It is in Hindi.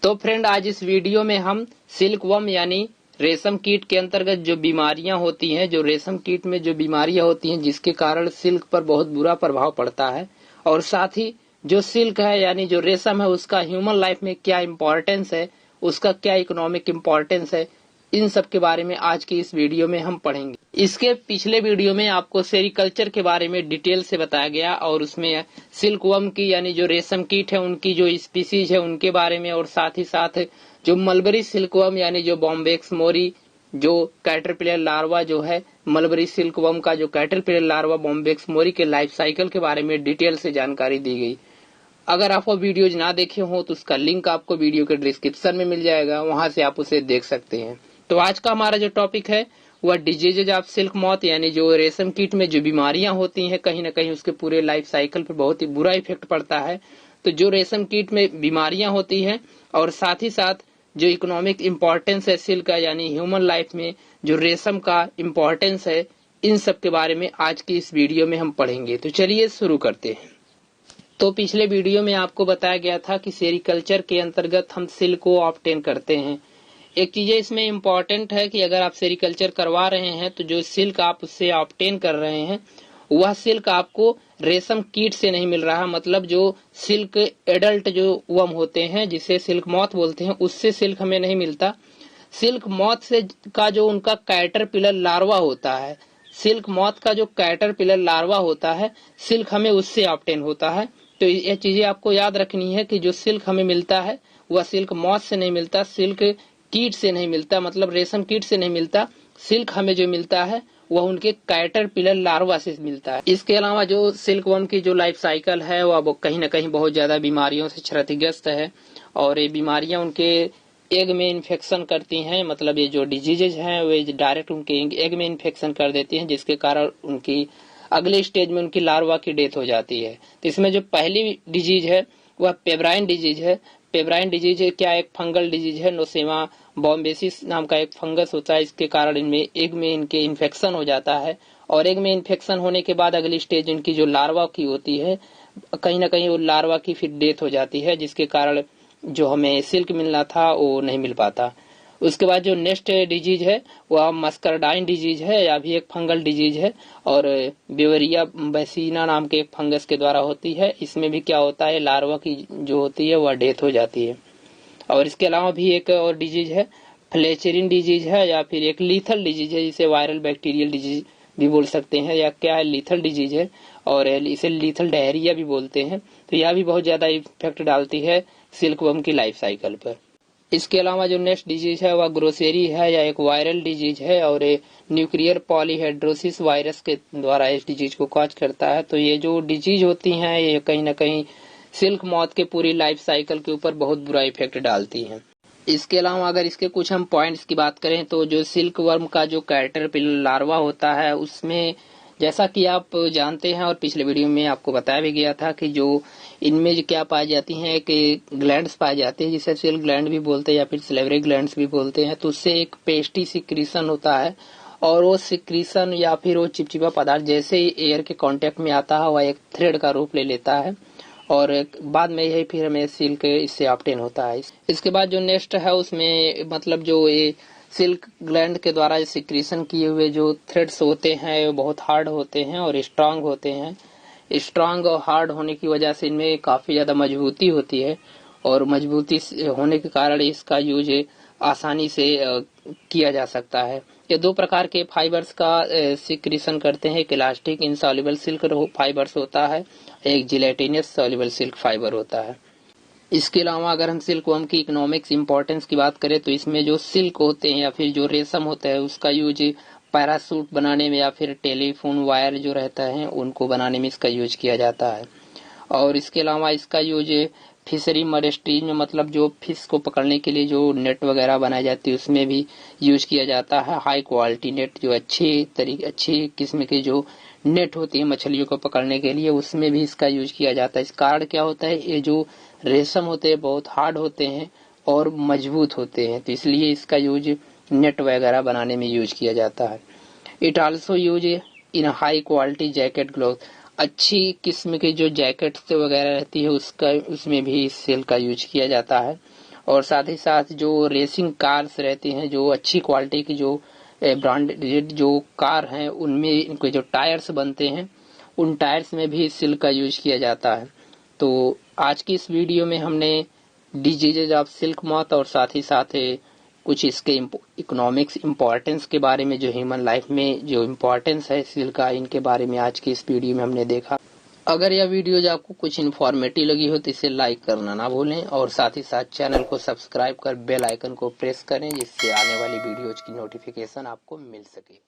तो फ्रेंड, आज इस वीडियो में हम सिल्कवर्म यानी रेशम कीट के अंतर्गत जो बीमारियां होती हैं, जो रेशम कीट में जो बीमारियां होती हैं जिसके कारण सिल्क पर बहुत बुरा प्रभाव पड़ता है, और साथ ही जो सिल्क है यानी जो रेशम है उसका ह्यूमन लाइफ में क्या इंपॉर्टेंस है, उसका क्या इकोनॉमिक इंपॉर्टेंस है, इन सब के बारे में आज की इस वीडियो में हम पढ़ेंगे। इसके पिछले वीडियो में आपको सेरिकल्चर के बारे में डिटेल से बताया गया और उसमें सिल्कवर्म की यानी जो रेशम कीट है उनकी जो स्पीसीज है उनके बारे में, और साथ ही साथ जो मलबरी सिल्कवर्म यानी जो बॉम्बेक्स मोरी जो कैटरपिलर लार्वा जो है मलबरी सिल्कवर्म का जो कैटरपिलर लार्वा बॉम्बेक्स मोरी के लाइफ साइकिल के बारे में डिटेल से जानकारी दी गई। अगर आप वो वीडियोज ना देखे हो तो उसका लिंक आपको वीडियो के डिस्क्रिप्शन में मिल जाएगा, वहां से आप उसे देख सकते हैं। तो आज का हमारा जो टॉपिक है वह डिजीजेज ऑफ सिल्क मॉथ यानी जो रेशम कीट में जो बीमारियां होती हैं कहीं ना कहीं उसके पूरे लाइफ साइकिल पर बहुत ही बुरा इफेक्ट पड़ता है। तो जो रेशम कीट में बीमारियां होती हैं और साथ ही साथ जो इकोनॉमिक इम्पोर्टेंस है सिल्क का यानी ह्यूमन लाइफ में जो रेशम का इम्पोर्टेंस है, इन सब के बारे में आज की इस वीडियो में हम पढ़ेंगे। तो चलिए शुरू करते हैं। तो पिछले वीडियो में आपको बताया गया था कि सेरिकल्चर के अंतर्गत हम सिल्क को ऑब्टेन करते हैं। एक चीज इसमें इम्पोर्टेंट है कि अगर आप सेरिकल्चर करवा रहे हैं तो जो सिल्क आप उससे ऑब्टेन कर रहे हैं वह सिल्क आपको रेशम कीट से नहीं मिल रहा, मतलब जो सिल्क एडल्ट जो वर्म होते हैं जिसे सिल्क मॉथ बोलते हैं उससे सिल्क हमें नहीं मिलता। सिल्क मॉथ से का जो उनका कैटरपिलर लार्वा होता है, सिल्क मॉथ का जो कैटरपिलर लार्वा होता है सिल्क हमें उससे ऑब्टेन होता है। तो ये चीजें आपको याद रखनी है कि जो सिल्क हमें मिलता है वह सिल्क मॉथ से नहीं मिलता, सिल्क कीट से नहीं मिलता, मतलब रेशम कीट से नहीं मिलता। सिल्क हमें जो मिलता है वह उनके कैटरपिलर लार्वा से मिलता है। इसके अलावा जो सिल्कवर्म की जो लाइफ साइकिल है वह कहीं ना कहीं बहुत ज्यादा बीमारियों से क्षतिग्रस्त है, और ये बीमारियां उनके एग में इन्फेक्शन करती हैं, मतलब ये जो डिजीजेज हैं वे डायरेक्ट उनके एग में इन्फेक्शन कर देती हैं जिसके कारण उनकी अगले स्टेज में उनकी लार्वा की डेथ हो जाती है। तो इसमें जो पहली डिजीज है वह पेब्राइन डिजीज है। पेब्राइन डिजीज क्या एक फंगल डिजीज है, नोसेमा बॉम्बेसिस नाम का एक फंगस होता है, इसके कारण इनमें एग में इनके इन्फेक्शन हो जाता है, और एग में इन्फेक्शन होने के बाद अगली स्टेज इनकी जो लार्वा की होती है कहीं ना कहीं वो लार्वा की फिर डेथ हो जाती है जिसके कारण जो हमें सिल्क मिलना था वो नहीं मिल पाता। उसके बाद जो नेक्स्ट डिजीज है वह मस्करडाइन डिजीज है या भी एक फंगल डिजीज है, और बेवरिया बैसिना नाम के एक फंगस के द्वारा होती है। इसमें भी क्या होता है लार्वा की जो होती है वह डेथ हो जाती है। और इसके अलावा भी एक और डिजीज है फ्लेचेरिन डिजीज है या फिर एक लीथल डिजीज है जिसे वायरल बैक्टीरियल डिजीज भी बोल सकते हैं, या क्या है लीथल डिजीज है और इसे लीथल डायरिया भी बोलते हैं। तो यह भी बहुत ज्यादा इफेक्ट डालती है सिल्कवर्म की लाइफ साइकिल पर। इसके अलावा जो नेक्स्ट डिजीज है वह ग्रोसेरी है या एक वायरल डिजीज है, और न्यूक्लियर पॉलीहेड्रोसिस वायरस के द्वारा इस डिजीज को कॉज करता है। तो ये जो डिजीज होती हैं ये कहीं ना कहीं सिल्क मॉथ के पूरी लाइफ साइकिल के ऊपर बहुत बुरा इफेक्ट डालती हैं। इसके अलावा अगर इसके कुछ हम पॉइंट्स की बात करें तो जो सिल्क वर्म का जो कैटरपिलर लार्वा होता है उसमें जैसा कि आप जानते हैं और पिछले वीडियो में आपको बताया भी गया था कि जो इनमें जो क्या पाई जाती हैं कि ग्लैंड्स पाई जाती है जिसे सिल्क ग्लैंड भी बोलते हैं या फिर सिलेवरी ग्लैंड्स भी बोलते हैं। तो उससे एक पेस्टी सिक्रीशन होता है, और वो सिक्रीशन या फिर वो चिपचिपा पदार्थ जैसे ही एयर के कांटेक्ट में आता है वह एक थ्रेड का रूप ले लेता है, और बाद में यही फिर हमें सिल्क इससे ऑब्टेन होता है। इसके बाद जो नेक्स्ट है उसमें मतलब जो ये सिल्क ग्लैंड के द्वारा सिक्रीशन किए हुए जो थ्रेड्स होते हैं वो बहुत हार्ड होते हैं और स्ट्रांग होते हैं। स्ट्रांग और हार्ड होने की वजह से इनमें काफी ज्यादा मजबूती होती है, और मजबूती होने के कारण इसका यूज आसानी से किया जा सकता है। ये दो प्रकार के फाइबर्स का सिक्रीशन करते हैं, एक इलास्टिक इनसॉल्युबल सिल्क फाइबर्स होता है, एक जिलेटिनस सॉल्युबल सिल्क फाइबर होता है। इसके अलावा अगर हम सिल्कवर्म की इकोनॉमिक्स इंपॉर्टेंस की बात करें तो इसमें जो सिल्क होते हैं या फिर जो रेशम होता है उसका यूज पैरासूट बनाने में या फिर टेलीफोन वायर जो रहता है उनको बनाने में इसका यूज किया जाता है। और इसके अलावा इसका यूज फिशरी मडेस्ट्रीज में, मतलब जो फिश को पकड़ने के लिए जो नेट वगैरह बनाई जाती है उसमें भी यूज किया जाता है। हाई क्वालिटी नेट जो अच्छी किस्म के जो नेट होती है मछलियों को पकड़ने के लिए उसमें भी इसका यूज किया जाता है। इस कारण क्या होता है ये जो रेशम होते हैं बहुत हार्ड होते हैं और मजबूत होते हैं, तो इसलिए इसका यूज नेट वगैरह बनाने में यूज किया जाता है। It also use in high quality jacket glove, अच्छी किस्म की जो जैकेट्स वगैरह रहती है उसमें भी इस सेल का यूज किया जाता है। और साथ ही साथ जो रेसिंग कार्स रहती हैं, जो अच्छी क्वालिटी की जो ब्रांडेड जो कार हैं, उनमें इनके जो टायर्स बनते हैं, उन टायर्स में भी सिल्क का यूज किया जाता है। तो आज की इस वीडियो में हमने डिजीजेज ऑफ सिल्क मॉथ और साथ ही साथ कुछ इसके इकोनॉमिक्स इम्पोर्टेंस के बारे में, जो ह्यूमन लाइफ में जो इम्पोर्टेंस है सिल्क का, इनके बारे में आज की इस वीडियो में हमने देखा। अगर यह वीडियो आपको कुछ इन्फॉर्मेटिव लगी हो तो इसे लाइक करना ना भूलें और साथ ही साथ चैनल को सब्सक्राइब कर बेल आइकन को प्रेस करें, जिससे आने वाली वीडियोज की नोटिफिकेशन आपको मिल सके।